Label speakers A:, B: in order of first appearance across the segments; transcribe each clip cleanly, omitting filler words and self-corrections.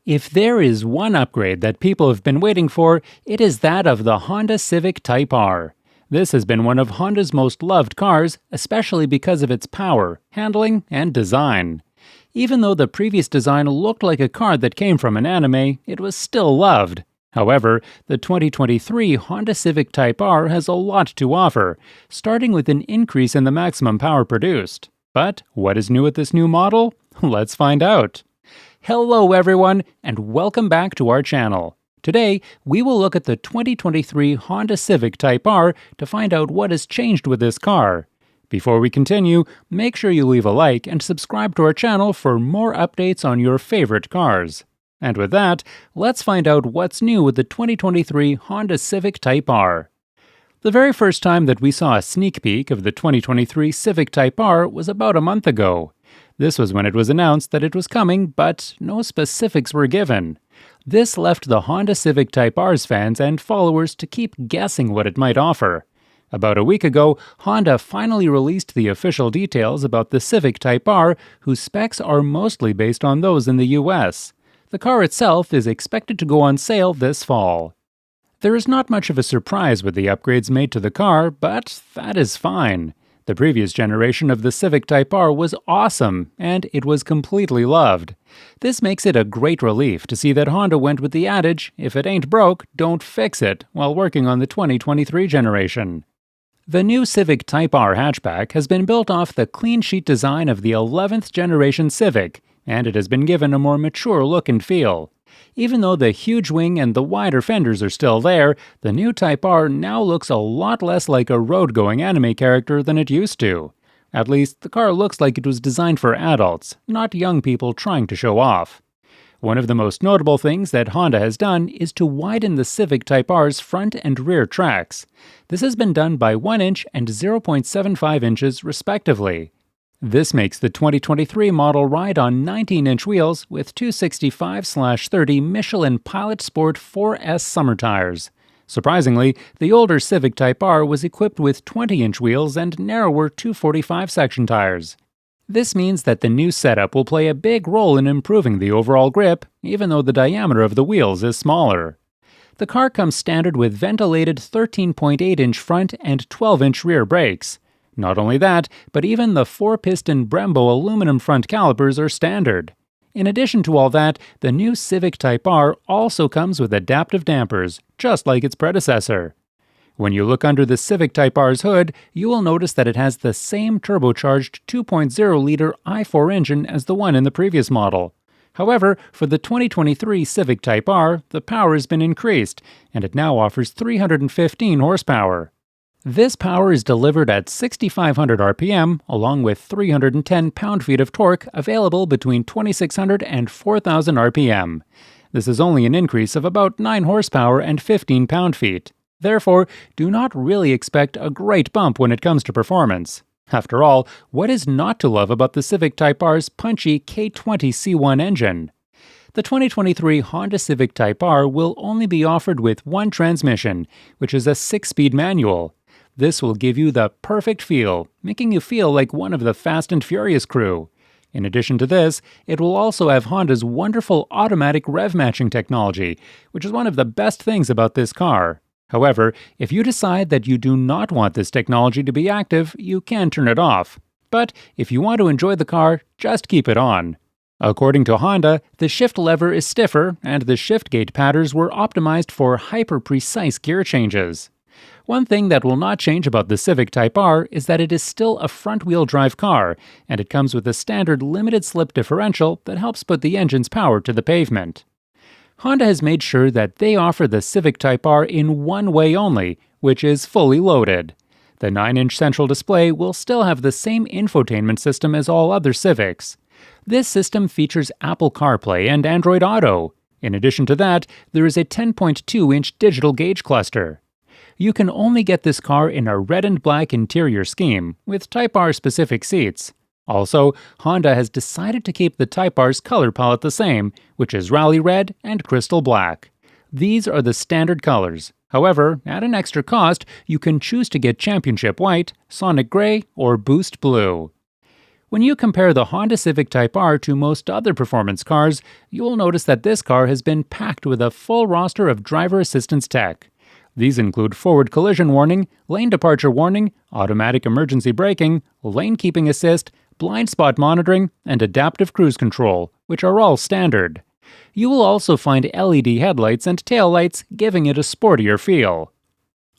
A: If there is one upgrade that people have been waiting for, it is that of the Honda Civic Type R. This has been one of Honda's most loved cars, especially because of its power, handling, and design. Even though the previous design looked like a car that came from an anime, it was still loved. However, the 2023 Honda Civic Type R has a lot to offer, starting with an increase in the maximum power produced. But what is new with this new model? Let's find out. Hello everyone, and welcome back to our channel. Today, we will look at the 2023 Honda Civic Type R to find out what has changed with this car. Before we continue, make sure you leave a like and subscribe to our channel for more updates on your favorite cars. And with that, let's find out what's new with the 2023 Honda Civic Type R. The very first time that we saw a sneak peek of the 2023 Civic Type R was about a month ago. This was when it was announced that it was coming, but no specifics were given. This left the Honda Civic Type R's fans and followers to keep guessing what it might offer. About a week ago, Honda finally released the official details about the Civic Type R, whose specs are mostly based on those in the US. The car itself is expected to go on sale this fall. There is not much of a surprise with the upgrades made to the car, but that is fine. The previous generation of the Civic Type R was awesome, and it was completely loved. This makes it a great relief to see that Honda went with the adage, if it ain't broke, don't fix it, while working on the 2023 generation. The new Civic Type R hatchback has been built off the clean sheet design of the 11th generation Civic, and it has been given a more mature look and feel. Even though the huge wing and the wider fenders are still there, the new Type R now looks a lot less like a road-going anime character than it used to. At least, the car looks like it was designed for adults, not young people trying to show off. One of the most notable things that Honda has done is to widen the Civic Type R's front and rear tracks. This has been done by 1 inch and 0.75 inches respectively. This makes the 2023 model ride on 19-inch wheels with 265/30 Michelin Pilot Sport 4S summer tires. Surprisingly, the older Civic Type R was equipped with 20-inch wheels and narrower 245 section tires. This means that the new setup will play a big role in improving the overall grip, even though the diameter of the wheels is smaller. The car comes standard with ventilated 13.8-inch front and 12-inch rear brakes. Not only that, but even the 4-piston Brembo aluminum front calipers are standard. In addition to all that, the new Civic Type R also comes with adaptive dampers, just like its predecessor. When you look under the Civic Type R's hood, you will notice that it has the same turbocharged 2.0-liter i4 engine as the one in the previous model. However, for the 2023 Civic Type R, the power has been increased, and it now offers 315 horsepower. This power is delivered at 6,500 RPM, along with 310 pound-feet of torque available between 2,600 and 4,000 RPM. This is only an increase of about 9 horsepower and 15 pound-feet. Therefore, do not really expect a great bump when it comes to performance. After all, what is not to love about the Civic Type R's punchy K20 C1 engine? The 2023 Honda Civic Type R will only be offered with one transmission, which is a 6-speed manual. This will give you the perfect feel, making you feel like one of the Fast and Furious crew. In addition to this, it will also have Honda's wonderful automatic rev matching technology, which is one of the best things about this car. However, if you decide that you do not want this technology to be active, you can turn it off. But if you want to enjoy the car, just keep it on. According to Honda, the shift lever is stiffer, and the shift gate patterns were optimized for hyper-precise gear changes. One thing that will not change about the Civic Type R is that it is still a front-wheel drive car, and it comes with a standard limited-slip differential that helps put the engine's power to the pavement. Honda has made sure that they offer the Civic Type R in one way only, which is fully loaded. The 9-inch central display will still have the same infotainment system as all other Civics. This system features Apple CarPlay and Android Auto. In addition to that, there is a 10.2-inch digital gauge cluster. You can only get this car in a red and black interior scheme, with Type R specific seats. Also, Honda has decided to keep the Type R's color palette the same, which is Rally Red and Crystal Black. These are the standard colors. However, at an extra cost, you can choose to get Championship White, Sonic Gray, or Boost Blue. When you compare the Honda Civic Type R to most other performance cars, you will notice that this car has been packed with a full roster of driver assistance tech. These include forward collision warning, lane departure warning, automatic emergency braking, lane keeping assist, blind spot monitoring, and adaptive cruise control, which are all standard. You will also find LED headlights and taillights, giving it a sportier feel.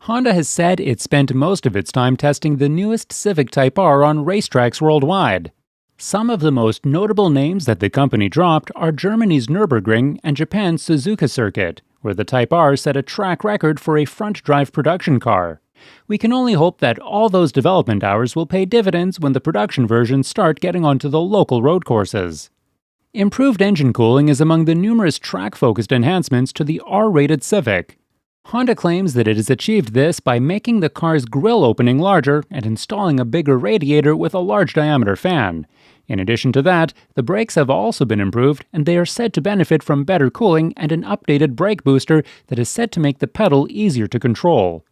A: Honda has said it spent most of its time testing the newest Civic Type R on racetracks worldwide. Some of the most notable names that the company dropped are Germany's Nürburgring and Japan's Suzuka circuit, where the Type R set a track record for a front-drive production car. We can only hope that all those development hours will pay dividends when the production versions start getting onto the local road courses. Improved engine cooling is among the numerous track-focused enhancements to the R-rated Civic. Honda claims that it has achieved this by making the car's grille opening larger and installing a bigger radiator with a large diameter fan. In addition to that, the brakes have also been improved, and they are said to benefit from better cooling and an updated brake booster that is said to make the pedal easier to control.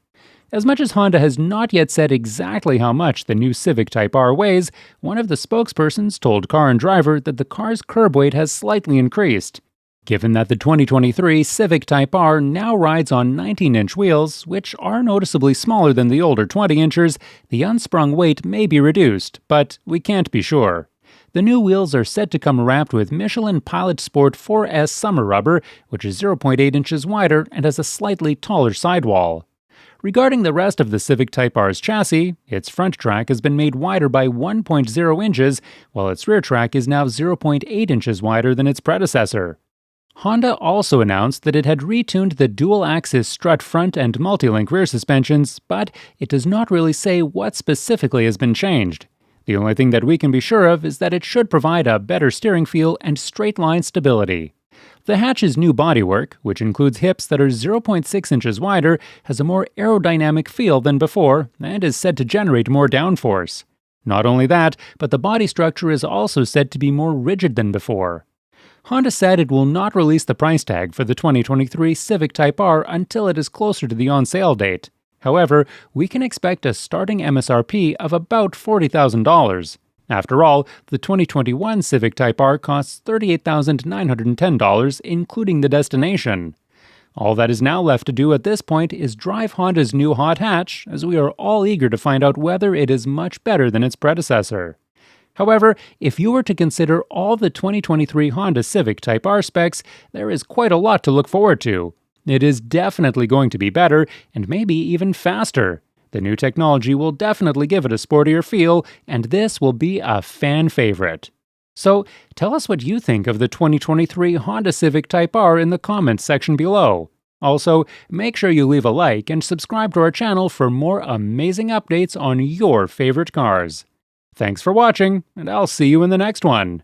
A: As much as Honda has not yet said exactly how much the new Civic Type R weighs, one of the spokespersons told Car and Driver that the car's curb weight has slightly increased. Given that the 2023 Civic Type R now rides on 19-inch wheels, which are noticeably smaller than the older 20-inchers, the unsprung weight may be reduced, but we can't be sure. The new wheels are said to come wrapped with Michelin Pilot Sport 4S summer rubber, which is 0.8 inches wider and has a slightly taller sidewall. Regarding the rest of the Civic Type R's chassis, its front track has been made wider by 1.0 inches, while its rear track is now 0.8 inches wider than its predecessor. Honda also announced that it had retuned the dual-axis strut front and multi-link rear suspensions, but it does not really say what specifically has been changed. The only thing that we can be sure of is that it should provide a better steering feel and straight-line stability. The hatch's new bodywork, which includes hips that are 0.6 inches wider, has a more aerodynamic feel than before and is said to generate more downforce. Not only that, but the body structure is also said to be more rigid than before. Honda said it will not release the price tag for the 2023 Civic Type R until it is closer to the on-sale date. However, we can expect a starting MSRP of about $40,000. After all, the 2021 Civic Type R costs $38,910, including the destination. All that is now left to do at this point is drive Honda's new hot hatch, as we are all eager to find out whether it is much better than its predecessor. However, if you were to consider all the 2023 Honda Civic Type R specs, there is quite a lot to look forward to. It is definitely going to be better, and maybe even faster. The new technology will definitely give it a sportier feel, and this will be a fan favorite. So, tell us what you think of the 2023 Honda Civic Type R in the comments section below. Also, make sure you leave a like and subscribe to our channel for more amazing updates on your favorite cars. Thanks for watching, and I'll see you in the next one.